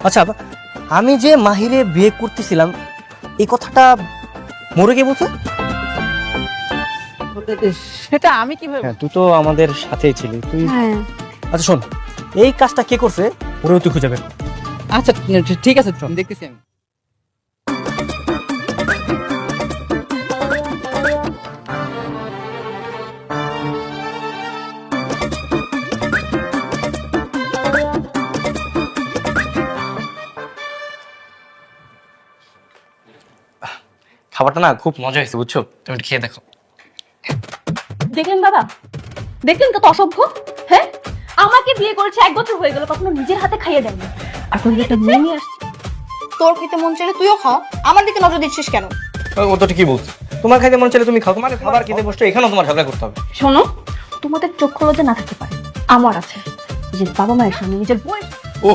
আচ্ছা, আমি যে মাহিরে বিয়ে করতেছিলাম এই কথাটা মরে কে বলছে? সেটা আমি কিভাবে? হ্যাঁ, তুই তো আমাদের সাথেই ছিলি তুই। হ্যাঁ আচ্ছা শোন, এই কাজটা কে করছে ওরেও তুই খুঁজে বের কর। আচ্ছা ঠিক আছে, দেখতেছি আমি। খাবারটা না খুব মজা হয়েছে বুঝছো, তুমি একটু খেয়ে দেখো। দেখলেন বাবা, দেখলেন কত অসভ্য। হ্যাঁ, আমাকে বিয়ে করেছে 1 বছর হয়ে গেল, কখনো নিজের হাতে খাইয়ে দেয়নি। এখন একটা মেয়ে নিয়ে আসছে। তোর খেতে মন চাইলে তুইও খা, আমার দিকে নজর দিচ্ছিস কেন? ও তো ঠিকই বলছে, তোমার খাইতে মন চাইলে তুমি খাও, তোমার খাবার খেতে বসছো এখানেও তোমার ঝগড়া করতে হবে। শোনো, তোমাদের চক্ষু লজ্জা না থাকতে পারে, আমার আছে। নিজের বাবা মায়ের সামনে নিজের বই। ও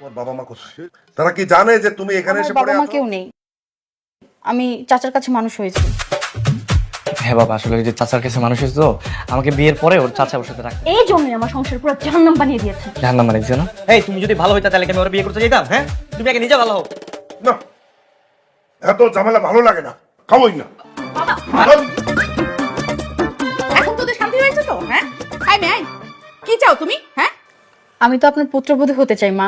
ওর বাবা মা কোথায়? তারা কি জানে যে তুমি এখানে এসে আমার পড়ে বাবা মা আছো? কেউ নেই, আমি চাচার কাছে মানুষ হয়েছি। হ্যাঁ বাবা, আসলে ওই যে চাচার কাছে মানুষ হয়েছে তো, আমাকে বিয়ের পরে ওর চাচা ওর সাথে রাখে। এই জন্যই আমার সংসার পুরো জাহান্নাম বানিয়ে দিয়েছে। জাহান্নাম বানিয়েছে না? এই তুমি যদি ভালো হইতা তাহলে কি আমি ওর বিয়ে করতে যেতাম? হ্যাঁ, তুমি আগে নিজে ভালো হও। না, এত ঝামেলা ভালো লাগে না, খাবোই না। বাবা, এখন তোদের শান্তি হয়েছে তো? হ্যাঁ, আই মেয়ে, কি চাও তুমি? হ্যাঁ, আমি তো আপনার পুত্রবধূ হতে চাই মা।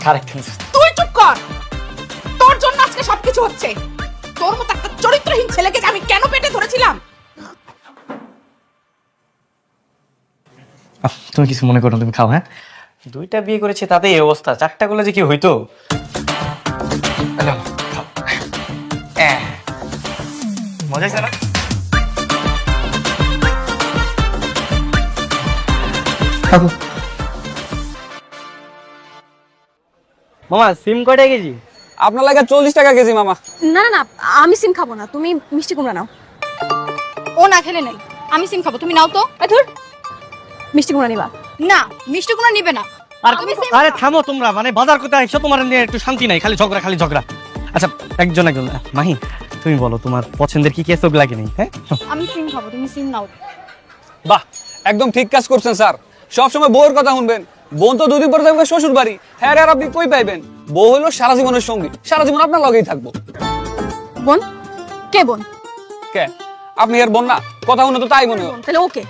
কারেক্ট। তুই চুপ কর, তোর জন্য আজকে সবকিছু হচ্ছে। তোর মতো একটা চরিত্রহীন ছেলেকে আমি কেন পেটে ধরেছিলাম? তুমি কিছু মনে করো না, তুমি খাও। হ্যাঁ, 2টা বিয়ে করেছে তাতে এই অবস্থা, 4টা করলে যে কি হইতো। খাও। মজা হয়েছে না? খাবো। মামা সিম কয়টা কেজি? আপনার লাগে 40 টাকা কেজি মামা। না না না, আমি সিম খাবো না, তুমি মিষ্টি কুমড়া নাও। ও না খেলে নাই, আমি সিম খাবো, তুমি নাও তো। ধুর, মিষ্টি কুমড়া নিবা? না, মিষ্টি কোনো নিবে না। আর আমি সিম আরে থামো তোমরা, মানে বাজার করতে আইছো, তোমার নিয়ে একটু শান্তি নাই, খালি ঝগড়া খালি ঝগড়া। আচ্ছা একজন মাহি, তুমি বলো তোমার পছন্দের কি কি সব লাগে নেই? হ্যাঁ, আমি সিম খাবো, তুমি সিম নাও। বাহ, একদম ঠিক কাজ করছেন স্যার। সব সময় বউয়ের কথা শুনবেন। বোন তো 2 দিন পরে যাবে শ্বশুর বাড়ি। হ্যাঁ, আর আপনি কই পাইবেন? বউ হলো সারা জীবনের সঙ্গী, সারা জীবন আপনার লগেই থাকবো। বোন? কে বোন? কে? আপনি এর বোন না? কথা শুনে তো তাই মনে হয়। তাহলে ওকে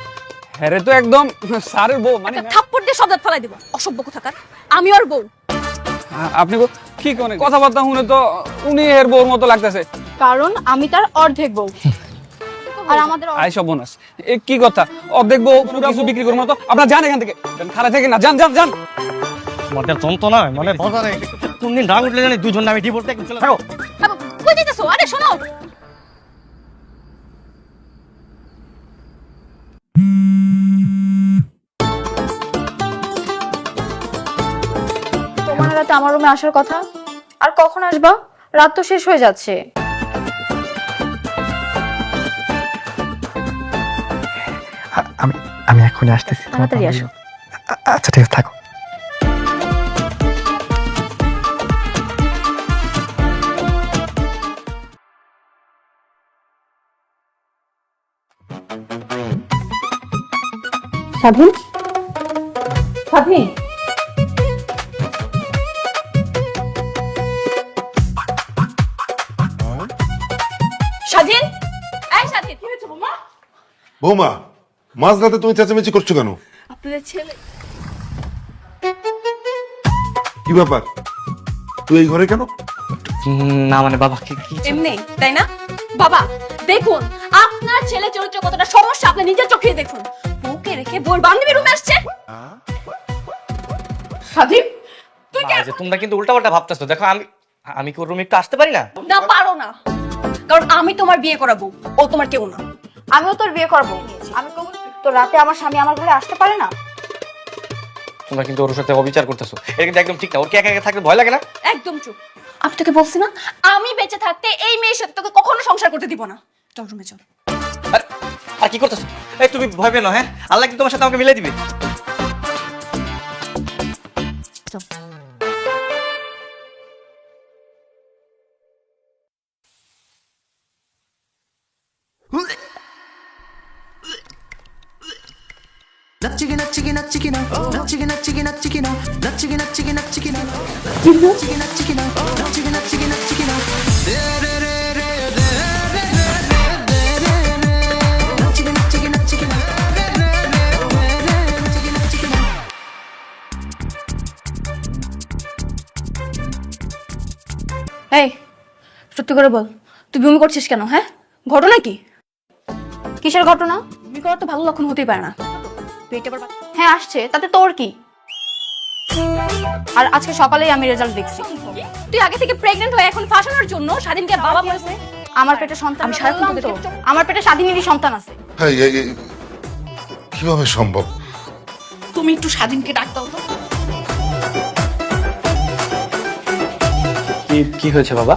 হ্যাঁ রে, তো একদম স্যারের বউ মানে। একটা থাপ্পড় দিয়ে সদাত ফেলাই দিব, অসভ্য কোথাকার। আমি ওর বউ। আপনি কি কোন কথাবার্তা শুনে তো উনি এর বউর মতো লাগতেছে। কারণ আমি তার অর্ধেক বউ। আর আমাদের আই সব বোনাস এ কি কথা? অর্ধেক বউ পুরো কিছু বিক্রি করবো না তো? আপনার যান এখান থেকে, খালা থেকে না, যান যান যান। মনে যন্ত্রণা, মানে বাজারে কোন দিন রাগ উঠলে জানি দুজন আমি ডিভোর্সে একদম চলে থাকো। বাবু, কই যাইতেছো? আরে শোনো, তোমার রাতে আমার রুমে আসার কথা, আর কখন আসবা? রাত তো শেষ হয়ে যাচ্ছে। আমি আমি এখনই আসতেছি। তাড়াতাড়ি আসো। আচ্ছা ঠিক আছে, থাকো। স্বাধীন, স্বাধীন, স্বাধীন, এই স্বাধীন, কি হয়েছে বৌমা? বৌমা, মাঝরাতে তুমি চেঁচামেচি করছো কেন? আপনাদের ছেলে কি ব্যাপার? তুই এই ঘরে কেন? না মানে বাবা কি এমনি, তাই না? বাবা দেখুন, আপনার ছেলে চরিত্র কতটা সমস্যা আপনি নিজের চোখে দেখুন। বউকে রেখে বউর বান্ধবী রুমে আসছে। স্বাধীন, তুই মা, এই যে তোমরা কিন্তু উল্টাপাল্টা ভাবতেছো। দেখো আমি আমি কি ওর রুমে একটু আসতে পারি না? না, পারো না, কারণ আমি তোমার বিয়ে করাবো, ও তোমার কেউ না। আমিও তোর বিয়ে করবো। আমি কখন তো রাতে আমার স্বামী আমার ঘরে আসতে পারে না? তোমরা কিন্তু ওর সাথে অবিচার করতেছো, এটা কিন্তু একদম ঠিক না। ওর কি একা একা থাকতে ভয় লাগে না? একদম চুপ। আমি তোকে বলছি না, আমি বেঁচে থাকতে এই মেয়ের সাথে তোকে কখনো সংসার করতে দিব না। চল রুমে চল। আর কি করতেছো? এই তুমি ভয় পেও না। হ্যাঁ, আল্লাহ কি তোমার সাথে আমাকে মিলাই দিবে। నచ్చికి నచ్చికి నచ్చికిన నచ్చికి నచ్చికి నచ్చికిన నచ్చికి నచ్చికి నచ్చికిన నచ్చికి నచ్చికిన నచ్చికి నచ్చికి నచ్చికిన రే రే రే రే రే రే రే నచ్చికి నచ్చికి నచ్చికిన రే రే రే రే నచ్చికి నచ్చికిన এই সত্যি করে বল, তুই বমি করছিস কেন? হ্যাঁ, ঘটনা কি? কিসের ঘটনা? বমি করার তো ভালো লক্ষণ হতেই পারে না। হ্যাঁ আসছে, তাতে তোর কি? আর আজকে সকালেই আমি রেজাল্ট দেখছি। তুই আগে থেকে প্রেগন্যান্ট হয়ে এখন ফাঁসানোর জন্য স্বাধীনকে বাবা বলেছে। আমার পেটে সন্তান, আমি সারাক্ষণ তো আমার পেটে স্বাধীনেরই সন্তান আছে। কিভাবে সম্ভব? তুমি একটু স্বাধীনকে ডাক দাও তো। কি হয়েছে বাবা?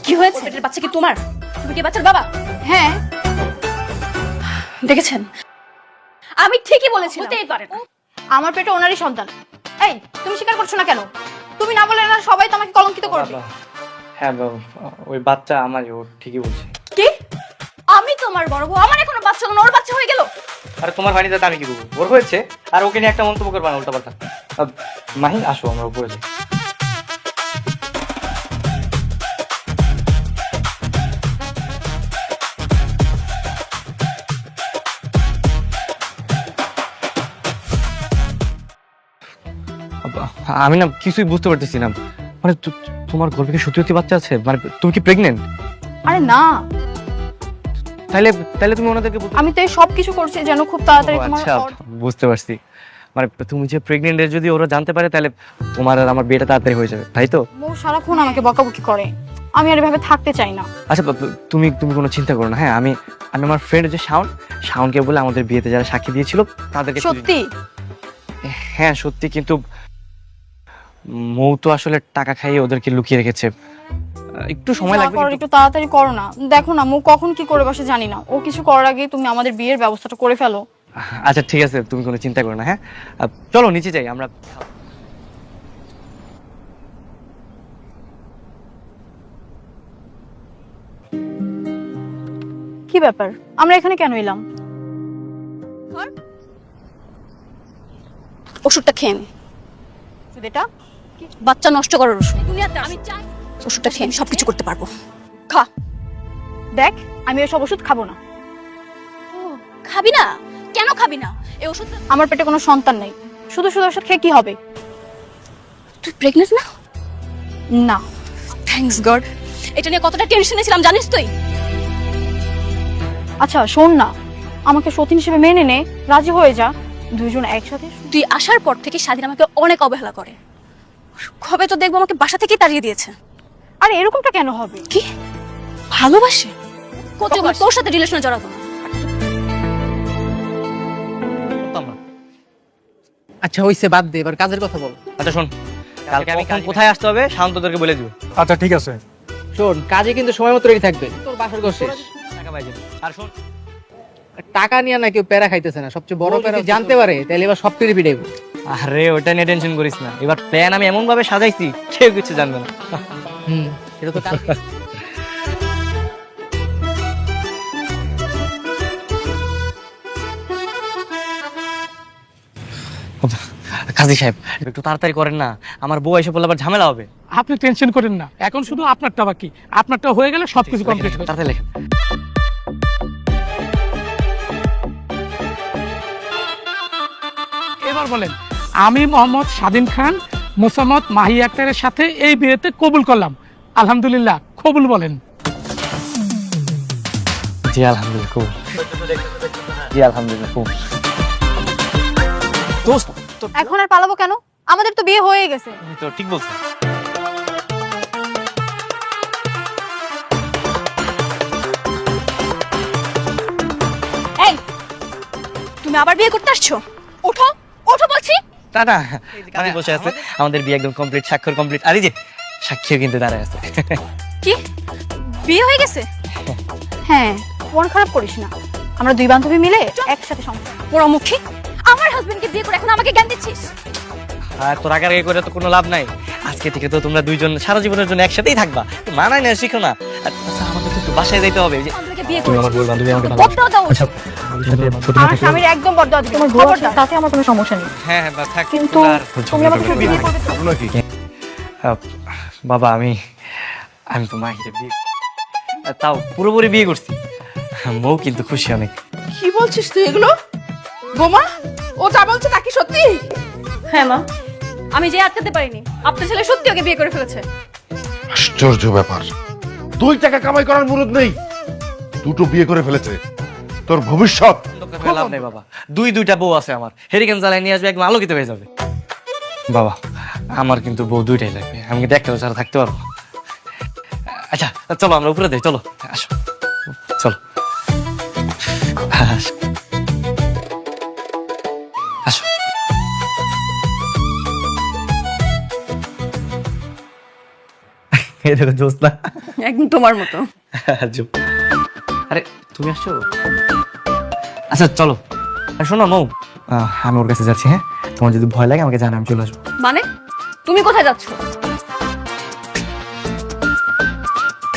কি হয়েছে? পেটের বাচ্চা কি তোমার? তুমি কি বাচ্চার বাবা? হ্যাঁ। দেখেছেন, আমি ঠিকই বলেছি, হতেই পারে না। আমার পেটে ওনারই সন্তান। এই, তুমি স্বীকার করছো না কেন? তুমি না বলে না সবাই তো আমাকে কলঙ্কিত করবে। হ্যাঁ বাবা, ওই বাচ্চা আমার, ও ঠিকই বলছে। কি? আমি তোমার বড় বউ, আমার এখনো বাচ্চা হলো না, ওর বাচ্চা হয়ে গেল। আরে তোমার হয়নি তাতে আমি কি করবো? ওর হয়েছে, আর ওকে নিয়ে একটা মন্তব্য করবা না উল্টা পাল্টা। মাহি আসো, আমরা উপরে যাই। আমি না কিছুই বুঝতে পারতেছি না, মানে তোমার গর্ভে কি সত্যি সত্যি বাচ্চা আছে? মানে তুমি কি প্রেগনেন্ট? আরে না, তাহলে তুমি ওনাদেরকে আমি তো এই সব কিছু করছি যেন খুব তাড়াতাড়ি তোমার। আচ্ছা, বুঝতে পারছি। মানে তুমি যে প্রেগনেন্ট এর যদি ওরা জানতে পারে তাহলে তোমার আর আমার বিয়েটা তাড়াতাড়ি হয়ে যাবে, তাই তো? মৌ সারাক্ষণ আমাকে বকাবকি করে, আমি আর এভাবে থাকতে চাই না। আচ্ছা তুমি কোনো চিন্তা করো না। হ্যাঁ, আমি আমার ফ্রেন্ড যে শাওনকে বলে আমাদের বিয়েতে যারা সাক্ষী দিয়েছিল তাদেরকে। সত্যি? হ্যাঁ সত্যি, কিন্তু মৌ তো আসলে টাকা খাইয়ে ওদেরকে লুকিয়ে রেখেছে, একটু সময় লাগবে। একটু তাড়াতাড়ি করো না, দেখো না মৌ কখন কি করে বসে জানি না, ও কিছু করার আগে তুমি আমাদের বিয়ের ব্যবস্থাটা করে ফেলো। আচ্ছা ঠিক আছে, তুমি কোনো চিন্তা করো না। হ্যাঁ চলো নিচে যাই আমরা। কি ব্যাপার, আমরা এখানে কেন এলাম? ওষুধটা খেয়ে নে। এটা বাচ্চা নষ্ট করার ওষুধ। আমি চাই ওষুধটা খেয়ে আমি সবকিছু করতে পারবো। খা। দেখ, আমি এসব ওষুধ খাবো না। খাবি না? কেন খাবি না? এই ওষুধ, আমার পেটে কোনো সন্তান নেই, শুধু শুধু ওষুধ খেয়ে কি হবে? তুই প্রেগন্যান্ট না? না। থ্যাঙ্কস গড, এটা নিয়ে কতটা টেনশনে ছিলাম জানিস তুই? আচ্ছা শোন না, আমাকে সতীন হিসেবে মেনে নে, রাজি হয়ে যা, দুইজন একসাথে। তুই আসার পর থেকে স্বাধীন আমাকে অনেক অবহেলা করে, কবে তো দেখবো আমাকে বাসা থেকেই তাড়িয়ে দিয়েছে। আরে এরকমটা কেন হবে? কি ভালোবাসে? তোর সাথে রিলেশনে জড়াবো না। আচ্ছা হইছে, বাদ দে, এবার কাজের কথা বল। আচ্ছা শোন, কালকে আমি কোথায় আসতে হবে শান্তদেরকে বলে দিব। আচ্ছা ঠিক আছে। শোন, কাজে কিন্তু সময় মতো রেডি থাকবে, তোর বাসার ঘর শেষ। টাকা পাই যাবে। আর শোন, টাকা নিয়ে না কেউ প্যারা খাইতেছে না, সবচেয়ে বড় প্যারা জানতে পারে তাহলে এবার সব টিভি পিটাইবো। আরে ওটা নিয়ে টেনশন করিস না, এবার প্ল্যান আমি এমন ভাবে সাজাইছি কেউ কিছু জানবে না। এটা তো কাজী সাহেব একটু তাড়াতাড়ি করেন না, আমার বউ এসে বললে আবার ঝামেলা হবে। আপনি টেনশন করেন না, এখন শুধু আপনারটা বাকি, আপনারটা হয়ে গেলে সবকিছু কমপ্লিট হবে। তাড়াতাড়ি লেখেন। এবার বলেন, আমি মোহাম্মদ স্বাধীন খান মোসাম্মদ মাহি আক্তারের সাথে এই বিয়েতে কবুল করলাম। আলহামদুলিল্লাহ, কবুল বলেন। জি আলহামদুলিল্লাহ, কবুল। জি আলহামদুলিল্লাহ, কবুল। দোস্ত এখন আর পালাবো কেন? আমাদের তো বিয়ে হয়ে গেছে। তো ঠিক বলছো। এই, তুমি আবার বিয়ে করতে আসছো? ওঠো ওঠো বলছি। না না, কাজী বসে আছে, আমাদের বিয়ে একদম কমপ্লিট, স্বাক্ষর কমপ্লিট। আর এই যে সাক্ষীও কিন্তু দাঁড়ায় আছে। কি বিয়ে হয়ে গেছে? হ্যাঁ, মন খারাপ করিস না, আমরা দুই বান্ধবী মিলে একসাথে সংসার। পোড়ামুখী, আমার হাজবেন্ডকে বিয়ে করে এখন আমাকে জ্ঞান দিচ্ছিস? আর তোর আগে করে তো কোনো লাভ নাই, আজকে থেকে তো তোমরা দুইজন সারা জীবনের জন্য একসাথেই থাকবা। মানায় না, শিখো না। আচ্ছা আমাদের তো একটু বাসায় যাইতে হবে। তোকে বিয়ে তুমি করেছি আমার বউয়ের বান্ধবী, আমাকে তোকে ভালোবাসো। বদনাম দাও আচ্ছা, আমার সাথে ছোট আমার থাকলে- স্বামীর একদম বদনাম দিবে তোমার খবরদার তাতে আমার কোনো সমস্যা নেই হ্যাঁ হ্যাঁ, থাক, কিন্তু আর তুমি আমাকে ঝগড়া বিয়ে করবে না। করবে তো? ঘটনা কি? বাবা আমি তো মাহিরে বিয়ে তাও পুরোপুরি বিয়ে করছি। বউ কিন্তু খুশি অনেক। কি বলছিস তুই এগুলো? বোমা, ও যা বলছে তা কি সত্যি? হ্যাঁ মা, আমি যে আটকাতে পারিনি আপনার ছেলে সত্যি ওকে বিয়ে করে ফেলেছে। আশ্চর্য ব্যাপার, 2 টাকা কামাই করার মুরুদ নেই, দুটো বিয়ে করে ফেলেছে। তোর ভবিষ্যৎ লাভ নেই বাবা, দুইটা বউ আছে আমার, হেরিকেন জ্বালায় নিয়ে আসবে, একদম আলোকিত হয়ে যাবে। বাবা আমার কিন্তু বউ দুইটাই লাগবে, আমি কিন্তু একটা ছাড়া থাকতে পারবো। আচ্ছা চলো আমরা উপরে যাই, চলো আসো, চলো আসো। আসো। এই দেখো জোসনা। একদম তোমার মতো। চুপ। আরে তুমি আসছো? আচ্ছা চলো। আর শোনো মৌ, আমি ওর কাছে যাচ্ছি, হ্যাঁ? তোমার যদি ভয় লাগে আমাকে জানা, আমি চলে আসবো। মানে তুমি কোথায় যাচ্ছ?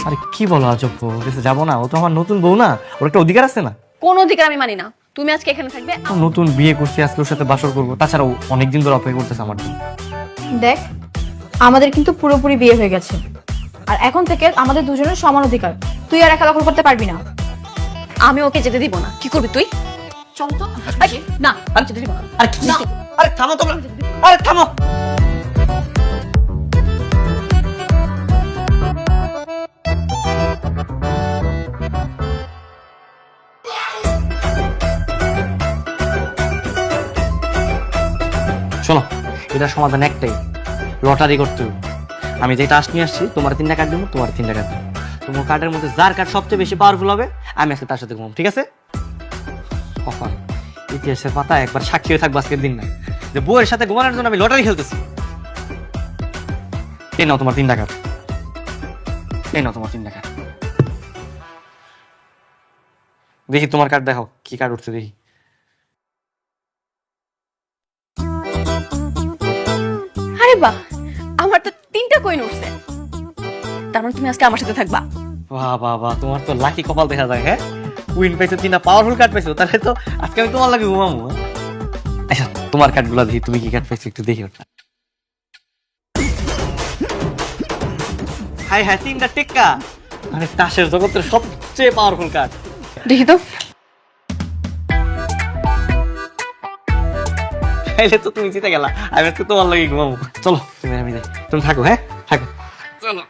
আরে কি বলো আজব, ওর কাছে যাবো না? ও তো আমার নতুন বউ না, ওর একটা অধিকার আছে না? কোন অধিকার আমি মানি না। তুমি আজকে এখানে থাকবে। ও নতুন বিয়ে করছি, আজকে ওর সাথে বাসর করবো, তাছাড়া ও অনেকদিন ধরে অপেক্ষা করতেছে আমার জন্য। দেখ, আমাদের কিন্তু পুরোপুরি বিয়ে হয়ে গেছে, আর এখন থেকে আমাদের দুজনের সমান অধিকার। তুই আর একা দখল করতে পারবি না। আমি ওকে যেতে দিব না। কি করবি তুই? চল তো। এই, না আমি যেতে দিব না। আরে কি? আরে থামো তোমরা, আরে থামো। শোনো, এটা সমাধান একটাই, লটারি করতে হবে। আমি যে টাস্ক নিয়ে আসছি, তোমার 3টা কার্ড দেবো, তোমার 3টা কার্ড দেবো। তোমার কার্ডের মধ্যে যার কার্ড সবচেয়ে বেশি পাওয়ারফুল হবে, আমি আজকে তার সাথে ঘুমাবো, ঠিক আছে? কখন ইতিহাসের পাতা একবার সাক্ষী হয়ে থাকবো আজকের দিন না, যে বউয়ের সাথে ঘুমানোর জন্য আমি লটারি খেলতেছি। এই নাও তোমার 3টা কার্ড, এই নাও তোমার 3টা কার্ড। দেখি তোমার কার্ড দেখাও, কি কার্ড উঠছে দেখি। আরে বাহ, আমার তো 3টা কয়েন উঠছে। তার মানে তুমি আজকে আমার সাথে থাকবা। বাহ বাহ বাহ, তোমার তো লাকি কপাল দেখা যায়। হ্যাঁ, উইন পাইছো, 3টা পাওয়ারফুল কার্ড পাইছো, তাহলে তো আজকে আমি তোমার লাগে ঘুমাবো। আচ্ছা তোমার কার্ডগুলো দেখি, তুমি কি কার্ড পাইছো একটু দেখি ওটা। হাই হাই, 3টা টেক্কা, মানে তাসের জগতের সবচেয়ে পাওয়ারফুল কার্ড। দেখি তো। তাইলে তো তুমি জিতে গেলা, আমি আজকে তোমার লাগে ঘুমাবো। চলো তুমি আমি যাই, তুমি থাকো, হ্যাঁ থাকো, চলো।